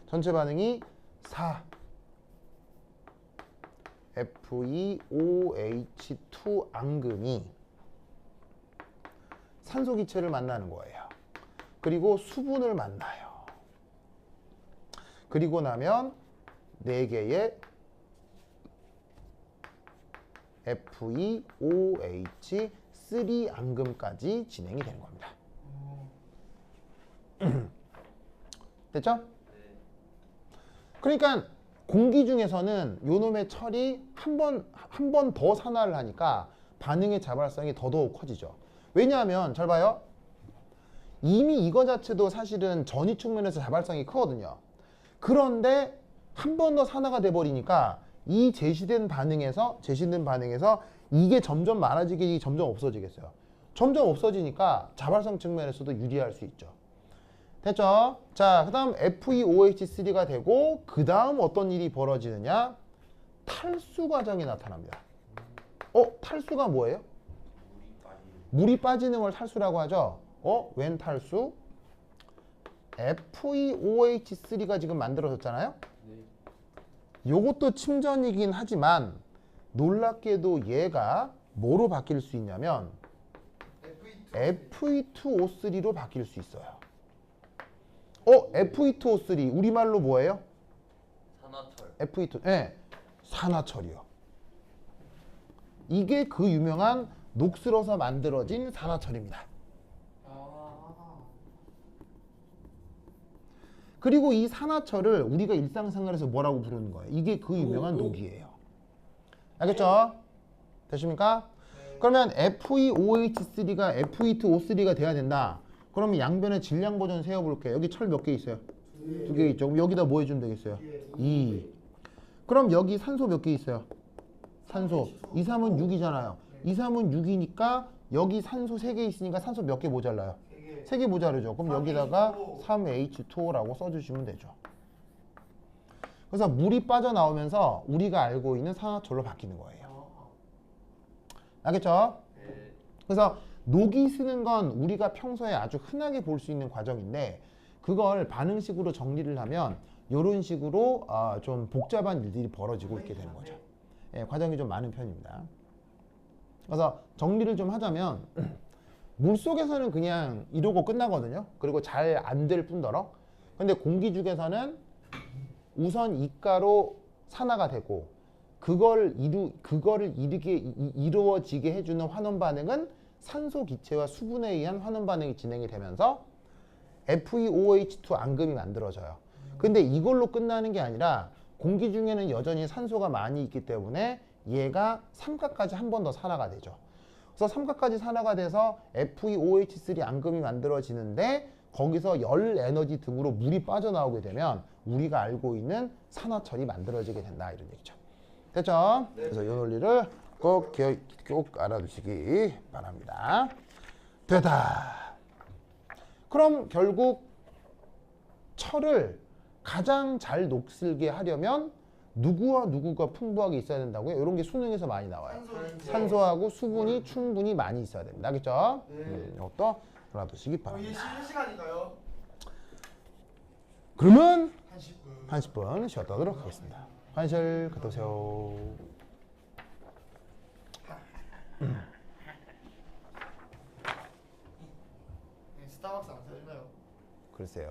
전체 반응이 4 FeOH2 앙금이 산소 기체를 만나는 거예요. 그리고 수분을 만나요. 그리고 나면 4개의 FeOH3 앙금까지 진행이 되는 겁니다. 됐죠? 그러니까 공기 중에서는 요놈의 철이 한 번 더 산화를 하니까 반응의 자발성이 더더욱 커지죠. 왜냐하면 잘 봐요. 이미 이거 자체도 사실은 전이축 면에서 자발성이 크거든요. 그런데 한 번 더 산화가 돼 버리니까 이 제시된 반응에서 이게 점점 많아지게 점점 없어지겠어요. 점점 없어지니까 자발성 측면에서도 유리할 수 있죠. 됐죠? 자, 그 다음 FeOH3가 되고 그 다음 어떤 일이 벌어지느냐? 탈수 과정이 나타납니다. 탈수가 뭐예요? 물이 빠지는 걸 탈수라고 하죠. 웬 탈수? FeOH3가 지금 만들어졌잖아요. 요것도 침전이긴 하지만 놀랍게도 얘가 뭐로 바뀔 수 있냐면 Fe2O3로 바뀔 수 있어요. Fe2O3 우리말로 뭐예요? 산화철. Fe2, 네, 산화철이요. 이게 그 유명한 녹슬어서 만들어진 산화철입니다. 그리고 이 산화철을 우리가 일상생활에서 뭐라고 부르는 거예요? 이게 그 유명한 녹이에요. 알겠죠? 되십니까? 그러면 FeOH3가 Fe2O3가 돼야 된다. 그러면 양변의 질량 버전 세워볼게요. 여기 철 몇 개 있어요? 2개 있죠. 그럼 여기다 뭐 해주면 되겠어요? 2. 그럼 여기 산소 몇 개 있어요? 산소. 2, 3은 6이잖아요. 2, 3은 6이니까 여기 산소 3개 있으니까 산소 몇 개 모자라요? 3개 모자르죠. 그럼 여기다가 3H2O라고 써주시면 되죠. 그래서 물이 빠져나오면서 우리가 알고 있는 산화철로 바뀌는 거예요. 알겠죠? 그래서 녹이 쓰는 건 우리가 평소에 아주 흔하게 볼 수 있는 과정인데 그걸 반응식으로 정리를 하면 이런 식으로 좀 복잡한 일들이 벌어지고 있게 되는 거죠. 과정이 좀 많은 편입니다. 그래서 정리를 좀 하자면 물속에서는 그냥 이러고 끝나거든요. 그리고 잘 안 될 뿐더러. 근데 공기중에서는 우선 이가로 산화가 되고 그거를 이루어지게 해주는 환원 반응은 산소 기체와 수분에 의한 환원 반응이 진행이 되면서 FeOH2 앙금이 만들어져요. 근데 이걸로 끝나는 게 아니라 공기 중에는 여전히 산소가 많이 있기 때문에 얘가 삼각까지 한 번 더 산화가 되죠. 그래서 삼각까지 산화가 돼서 FeOH3 앙금이 만들어지는데 거기서 열 에너지 등으로 물이 빠져나오게 되면 우리가 알고 있는 산화철이 만들어지게 된다 이런 얘기죠. 됐죠? 그래서 이 논리를 꼭 알아두시기 바랍니다. 됐다. 그럼 결국 철을 가장 잘 녹슬게 하려면 누구와 누구가 풍부하게 있어야 된다고요? 이런 게 수능에서 많이 나와요. 산소하고 수분이 충분히 많이 있어야 됩니다. 알겠죠? 이것도 알아두시기 이게 바랍니다. 쉬는 시간인가요? 그러면 한 10분. 한 10분 쉬었다 하도록 하겠습니다. 환실 갔다 오세요. 스타벅스 안 사주나요? 글쎄요.